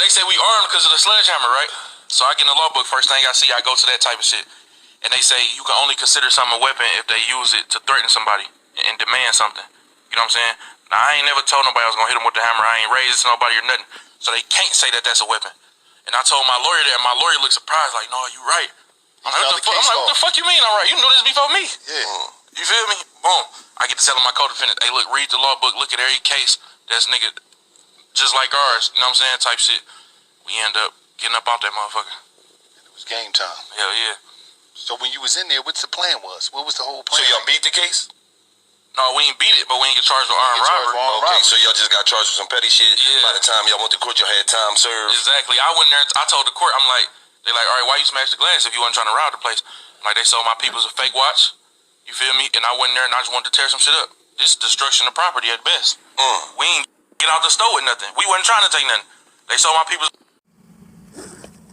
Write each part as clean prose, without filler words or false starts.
they say we armed because of the sledgehammer, right? So I get in the law book, first thing I see, I go to that type of shit. And they say you can only consider something a weapon if they use it to threaten somebody and demand something. You know what I'm saying? Now, I ain't never told nobody I was going to hit them with the hammer. I ain't raised nobody or nothing. So they can't say that that's a weapon. And I told my lawyer that, and my lawyer looked surprised, like, no, you right. I'm like, what the fuck you mean I'm right? You knew this before me. Yeah. You feel me? Boom. I get to tell my co-defendant, hey, look, read the law book, look at every case that's nigga just like ours. You know what I'm saying? Type shit. We end up getting up out that motherfucker. It was game time. Hell yeah. So when you was in there, what's the plan was? What was the whole plan? So y'all beat the case? No, we ain't beat it, but we ain't get charged with armed robbery. Okay, so y'all just got charged with some petty shit. Yeah. By the time y'all went to court, y'all had time served. Exactly. I went there, I told the court, I'm like, they like, all right, why you smash the glass if you wasn't trying to rob the place? I'm like, they sold my people's a fake watch. You feel me? And I went there and I just wanted to tear some shit up. This is destruction of property at best. We ain't get out the store with nothing. We wasn't trying to take nothing. They sold my people's...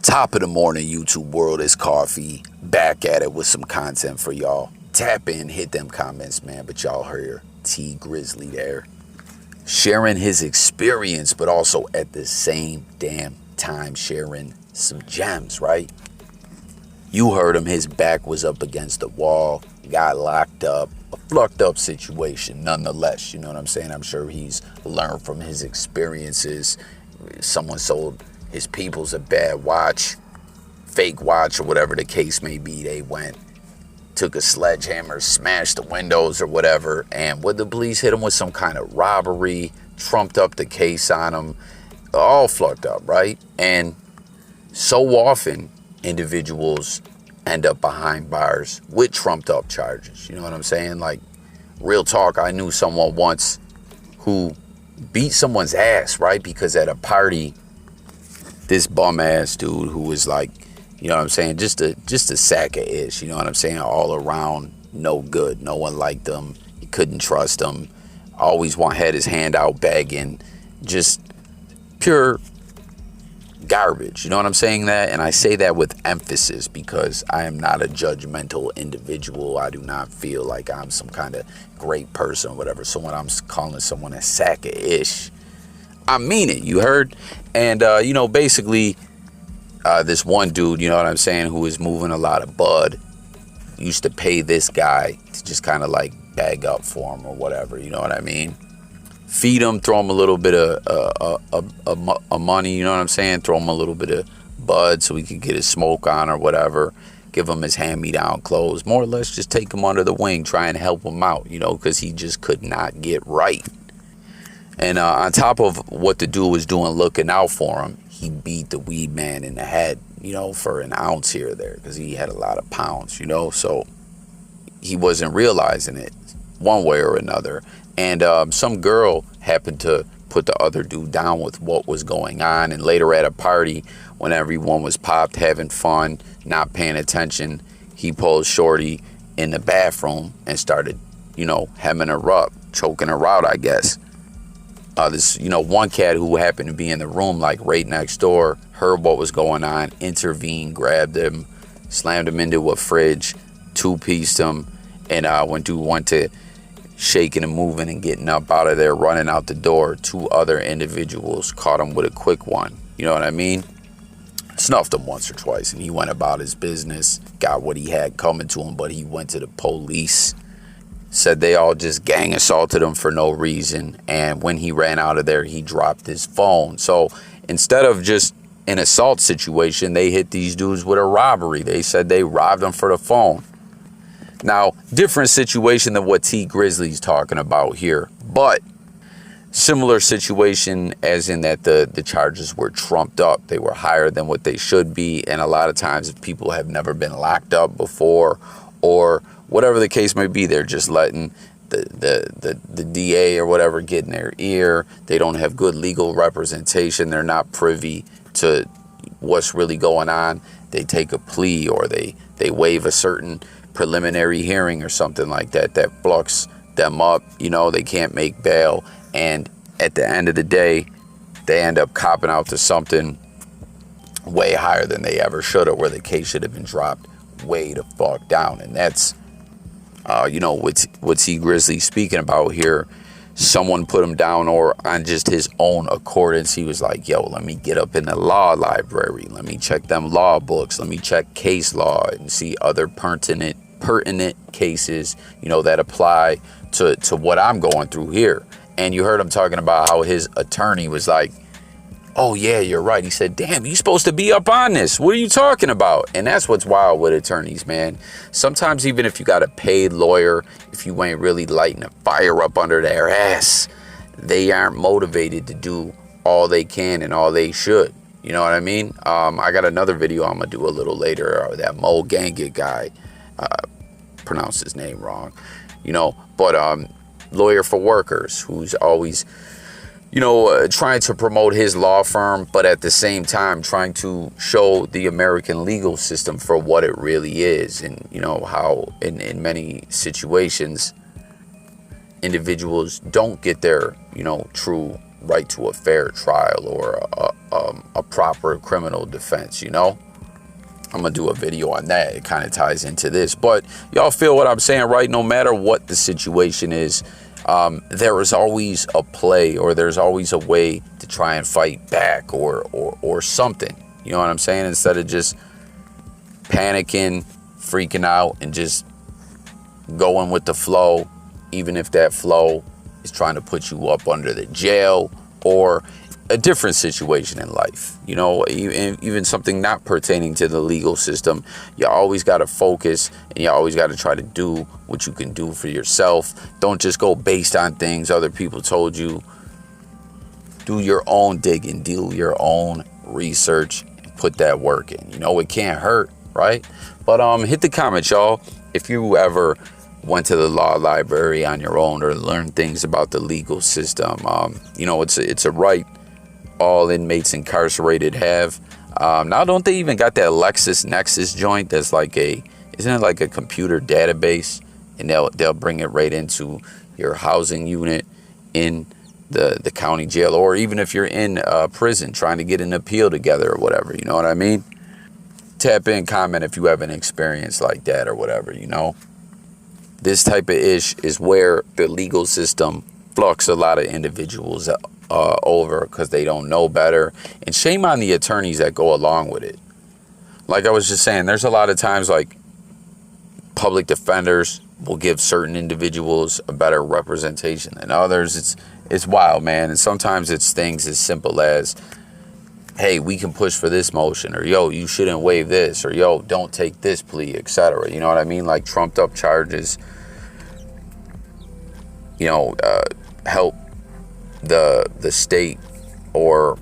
Top of the morning, YouTube world. It's Coffee, back at it with some content for y'all. Tap in, hit them comments, man. But y'all heard T Grizzley there, sharing his experience, but also at the same damn time sharing some gems, right? You heard him, his back was up against the wall, got locked up, a fucked up situation nonetheless, you know what I'm saying? I'm sure he's learned from his experiences. Someone sold his people's a bad watch, fake watch, or whatever the case may be. They went, took a sledgehammer, smashed the windows or whatever, and would the police hit him with some kind of robbery, trumped up the case on him, all fucked up, right? And so often individuals end up behind bars with trumped up charges, you know what I'm saying? Like, real talk, I knew someone once who beat someone's ass, right? Because at a party, this bum ass dude who was like, you know what I'm saying, just a sack of ish, you know what I'm saying, all around no good. No one liked him. You couldn't trust him. Always had his hand out begging. Just pure garbage, you know what I'm saying? That, and I say that with emphasis because I am not a judgmental individual. I do not feel like I'm some kind of great person or whatever. So when I'm calling someone a sack of ish, I mean it, you heard? And, you know, basically, this one dude, you know what I'm saying, who is moving a lot of bud, used to pay this guy to just kind of like bag up for him or whatever, you know what I mean? Feed him, throw him a little bit of money, you know what I'm saying? Throw him a little bit of bud so he could get his smoke on or whatever. Give him his hand-me-down clothes. More or less just take him under the wing, try and help him out, you know, because he just could not get right. And on top of what the dude was doing, looking out for him, he beat the weed man in the head, you know, for an ounce here or there because he had a lot of pounds, you know, so he wasn't realizing it one way or another. And some girl happened to put the other dude down with what was going on. And later at a party, when everyone was popped, having fun, not paying attention, he pulled Shorty in the bathroom and started, you know, hemming her up, choking her out, I guess. This, you know, one cat who happened to be in the room, like right next door, heard what was going on, intervened, grabbed him, slammed him into a fridge, two-pieced him, and when dude went to shaking and moving and getting up out of there, running out the door, two other individuals caught him with a quick one. You know what I mean? Snuffed him once or twice, and he went about his business, got what he had coming to him, but he went to the police. Said they all just gang assaulted him for no reason. And when he ran out of there, he dropped his phone. So instead of just an assault situation, they hit these dudes with a robbery. They said they robbed them for the phone. Now, different situation than what T Grizzly's talking about here. But similar situation as in that the charges were trumped up. They were higher than what they should be. And a lot of times if people have never been locked up before or whatever the case may be, they're just letting the DA or whatever get in their ear. They don't have good legal representation. They're not privy to what's really going on. They take a plea or they waive a certain preliminary hearing or something like that blocks them up. You know, they can't make bail. And at the end of the day, they end up copping out to something way higher than they ever should have, where the case should have been dropped way the fuck down. And that's, you know, what T Grizzly speaking about here. someone put him down, or on just his own accordance, he was like, yo, let me get up in the law library. Let me check them law books. Let me check case law and see other pertinent cases, you know, that apply to what I'm going through here. And you heard him talking about how his attorney was like, oh yeah, you're right. He said, damn, you supposed to be up on this. What are you talking about? And that's what's wild with attorneys, man. Sometimes even if you got a paid lawyer, if you ain't really lighting a fire up under their ass, they aren't motivated to do all they can and all they should. You know what I mean? I got another video I'm going to do a little later. That Mouzone guy, pronounced his name wrong, you know, but lawyer for workers who's always, you know, trying to promote his law firm, but at the same time trying to show the American legal system for what it really is. And, you know, how in many situations, individuals don't get their, you know, true right to a fair trial or a proper criminal defense, you know. I'm going to do a video on that. It kind of ties into this. But y'all feel what I'm saying, right? No matter what the situation is, there is always a play, or there's always a way to try and fight back or something. You know what I'm saying? Instead of just panicking, freaking out, and just going with the flow, even if that flow is trying to put you up under the jail or a different situation in life, you know, even something not pertaining to the legal system. You always got to focus, and you always got to try to do what you can do for yourself. Don't just go based on things other people told you. Do your own digging, do your own research, and put that work in. You know, it can't hurt, right? But hit the comments, y'all, if you ever went to the law library on your own or learned things about the legal system. You know, it's a right all inmates incarcerated have. Now, don't they even got that LexisNexis joint that's like isn't it like a computer database? And they'll bring it right into your housing unit in the county jail, or even if you're in prison trying to get an appeal together or whatever, you know what I mean? Tap in, comment if you have an experience like that or whatever, you know? This type of ish is where the legal system flux a lot of individuals over because they don't know better. And shame on the attorneys that go along with it. Like I was just saying, there's a lot of times like public defenders will give certain individuals a better representation than others. It's wild, man. And sometimes it's things as simple as, hey, we can push for this motion, or yo, you shouldn't waive this, or yo, don't take this plea, etc. You know what I mean? Like trumped up charges, you know, help the state or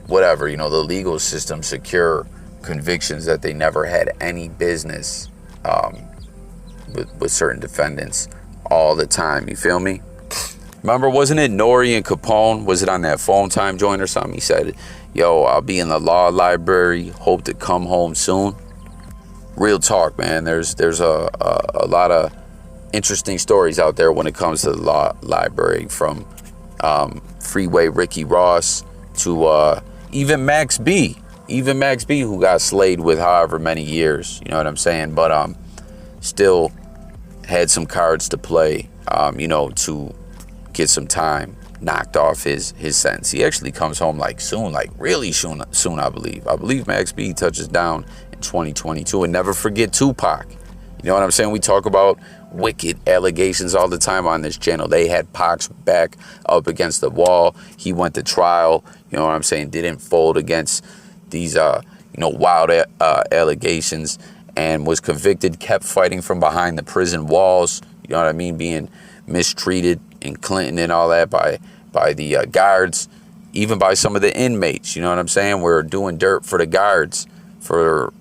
whatever, you know, the legal system secure convictions that they never had any business with certain defendants all the time. You feel me? Remember, wasn't it Nori and Capone? Was it on that phone time joint or something? He said, yo, I'll be in the law library, hope to come home soon. Real talk, man. There's a lot of interesting stories out there when it comes to the law library, from Freeway Ricky Ross to even Max B, who got slayed with however many years, you know what I'm saying? But still had some cards to play, you know, to get some time knocked off his sentence. He actually comes home like soon, like really soon, I believe. I believe Max B touches down in 2022. And never forget Tupac. You know what I'm saying? We talk about wicked allegations all the time on this channel. They had Pac's back up against the wall. He went to trial. You know what I'm saying? Didn't fold against these, you know, wild allegations, and was convicted, kept fighting from behind the prison walls. You know what I mean? Being mistreated in Clinton and all that by the guards, even by some of the inmates. You know what I'm saying? We're doing dirt for the guards for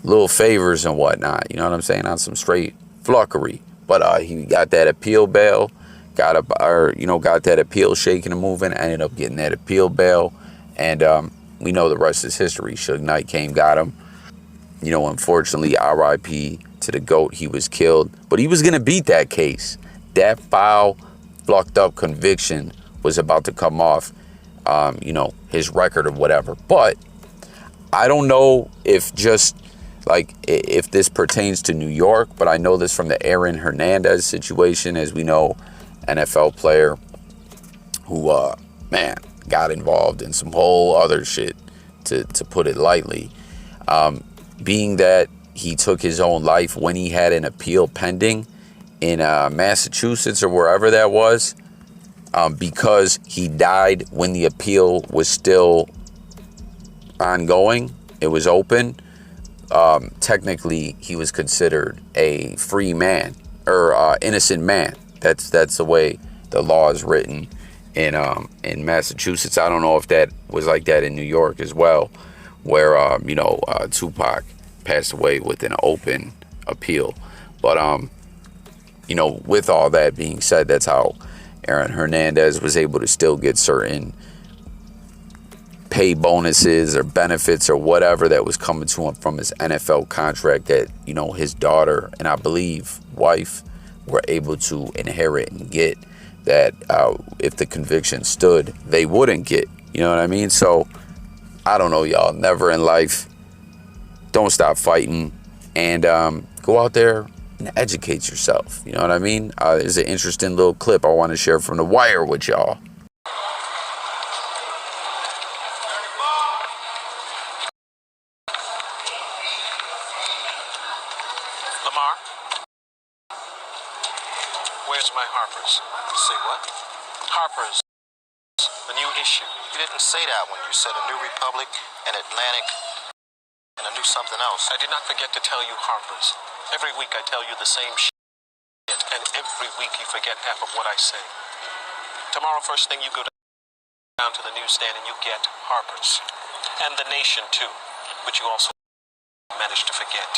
little favors and whatnot. You know what I'm saying? On some straight fluckery. But he got that appeal bail, got that appeal shaking and moving, ended up getting that appeal bail. And we know the rest is history. Suge Knight came, got him. You know, unfortunately, RIP to the GOAT, he was killed. But he was going to beat that case. That foul, flucked up conviction was about to come off, you know, his record or whatever. But I don't know if just like if this pertains to New York, but I know this from the Aaron Hernandez situation. As we know, NFL player who, man, got involved in some whole other shit, to put it lightly. Being that he took his own life when he had an appeal pending in Massachusetts or wherever that was, because he died when the appeal was still ongoing, it was open. Technically, he was considered a free man or innocent man. That's the way the law is written in Massachusetts. I don't know if that was like that in New York as well, where Tupac passed away with an open appeal. But with all that being said, that's how Aaron Hernandez was able to still get certain pay bonuses or benefits or whatever that was coming to him from his NFL contract that, his daughter and I believe wife were able to inherit and get, that if the conviction stood, they wouldn't get. You know what I mean? So, I don't know, y'all. Never in life. Don't stop fighting. And go out there and educate yourself. You know what I mean? There's an interesting little clip I want to share from The Wire with y'all. Lamar? Where's my Harper's? Say what? Harper's. The new issue. You didn't say that when you said a New Republic, an Atlantic, and a new something else. I did not forget to tell you Harper's. Every week I tell you the same shit, and every week you forget half of what I say. Tomorrow, first thing, you go down to the newsstand and you get Harper's. And The Nation, too, which you also managed to forget.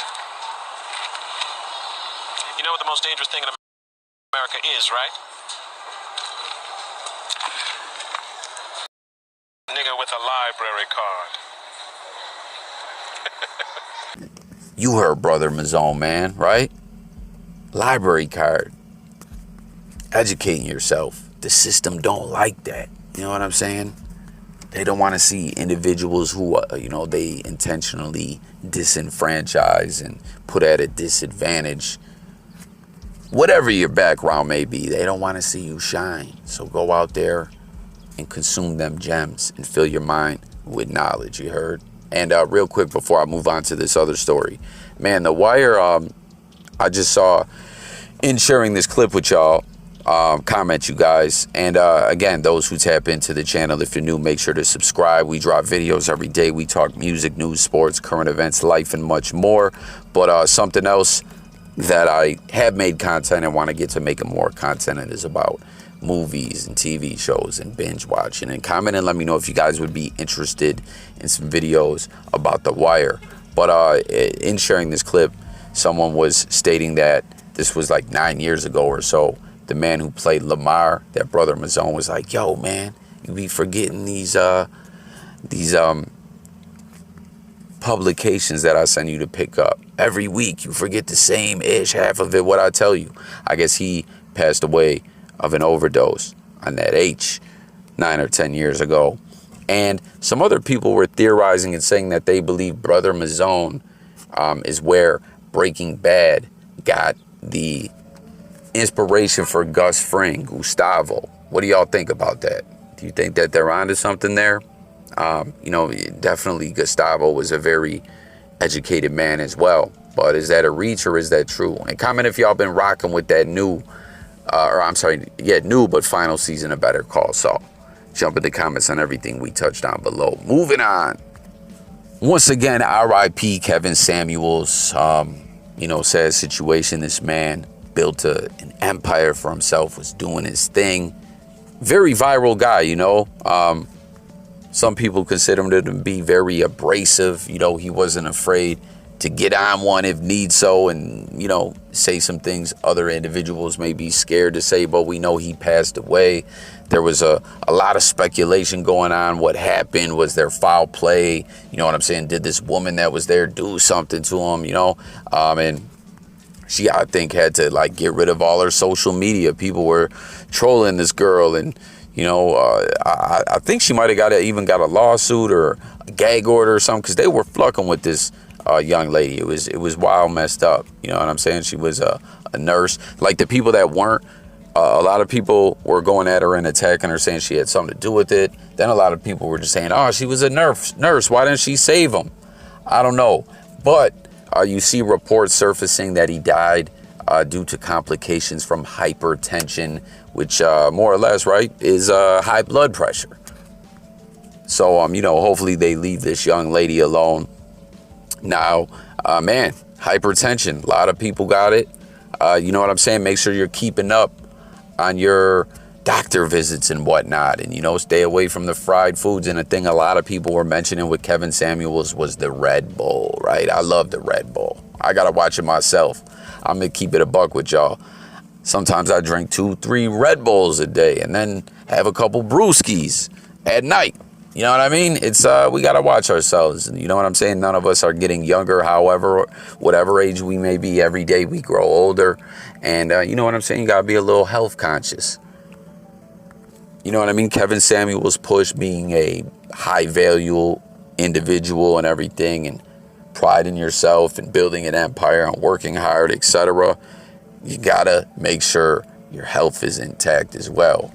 You know what the most dangerous thing in America is, right? Nigga with a library card. You heard Brother Mouzone, man, right? Library card. Educating yourself. The system don't like that. You know what I'm saying? They don't want to see individuals who, they intentionally disenfranchise and put at a disadvantage. Whatever your background may be, they don't want to see you shine. So go out there and consume them gems and fill your mind with knowledge, you heard? And real quick before I move on to this other story, man, The Wire, I just saw, in sharing this clip with y'all, comment you guys. And again, those who tap into the channel, if you're new, make sure to subscribe. We drop videos every day. We talk music, news, sports, current events, life, and much more. But something else that I have made content and want to get to making more content, and is about movies and TV shows and binge watching. And comment and let me know if you guys would be interested in some videos about The Wire. But in sharing this clip, someone was stating that this was like 9 years ago or so. The man who played Lamar, that Brother Mouzone, was like, yo, man, you be forgetting these publications that I send you to pick up. Every week, you forget the same-ish, half of it, what I tell you. I guess he passed away of an overdose on that H 9 or 10 years ago. And some other people were theorizing and saying that they believe Brother Mouzone is where Breaking Bad got the inspiration for Gus Fring, Gustavo. What do y'all think about that? Do you think that they're onto something there? Definitely Gustavo was a very educated man as well. But is that a reach or is that true? And comment if y'all been rocking with that new but final season of Better Call Saul. Jump in the comments on everything we touched on below. Moving on. Once again, R.I.P. Kevin Samuels. Sad situation. This man built an empire for himself, was doing his thing. Very viral guy, Some people consider him to be very abrasive. He wasn't afraid to get on one if need so and, say some things other individuals may be scared to say, but we know he passed away. There was a lot of speculation going on. What happened? Was there foul play? You know what I'm saying? Did this woman that was there do something to him, And she, I think, had to, get rid of all her social media. People were trolling this girl and, I think she might have even got a lawsuit or a gag order or something because they were fucking with this young lady. It was wild, messed up. You know what I'm saying? She was a nurse. Like the people that weren't A lot of people were going at her and attacking her, saying she had something to do with it. Then a lot of people were just saying, oh, she was a nurse. Why didn't she save him? I don't know. But you see reports surfacing that he died due to complications from hypertension, which more or less, right, is high blood pressure. So, hopefully they leave this young lady alone. Now, man, hypertension, a lot of people got it. You know what I'm saying? Make sure you're keeping up on your doctor visits and whatnot, and stay away from the fried foods. And a thing a lot of people were mentioning with Kevin Samuels was the Red Bull, right? I love the Red Bull. I gotta watch it myself. I'm gonna keep it a buck with y'all. Sometimes I drink 2-3 Red Bulls a day and then have a couple brewskis at night. You know what I mean? It's we gotta watch ourselves. You know what I'm saying? None of us are getting younger. However, whatever age we may be, every day we grow older. And you know what I'm saying? You gotta be a little health conscious. You know what I mean? Kevin Samuels pushed being a high value individual and everything, and pride in yourself and building an empire and working hard, etc. You gotta make sure your health is intact as well,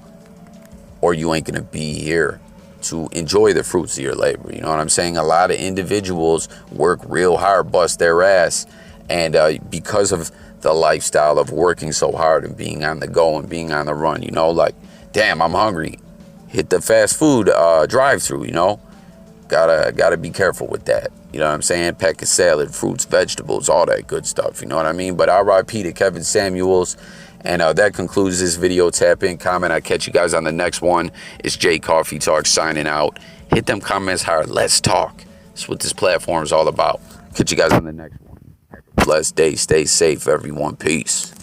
or you ain't gonna be here to enjoy the fruits of your labor. You know what I'm saying? A lot of individuals work real hard, bust their ass, and because of the lifestyle of working so hard and being on the go and being on the run, like, damn, I'm hungry, hit the fast food drive-through. Gotta be careful with that. You know what I'm saying? Pack of salad, fruits, vegetables, all that good stuff. You know what I mean? But RIP to Kevin Samuels. And that concludes this video. Tap in, comment. I'll catch you guys on the next one. It's J Coffee Talk signing out. Hit them comments hard. Let's talk. That's what this platform is all about. Catch you guys on the next one. Have a blessed day. Stay safe, everyone. Peace.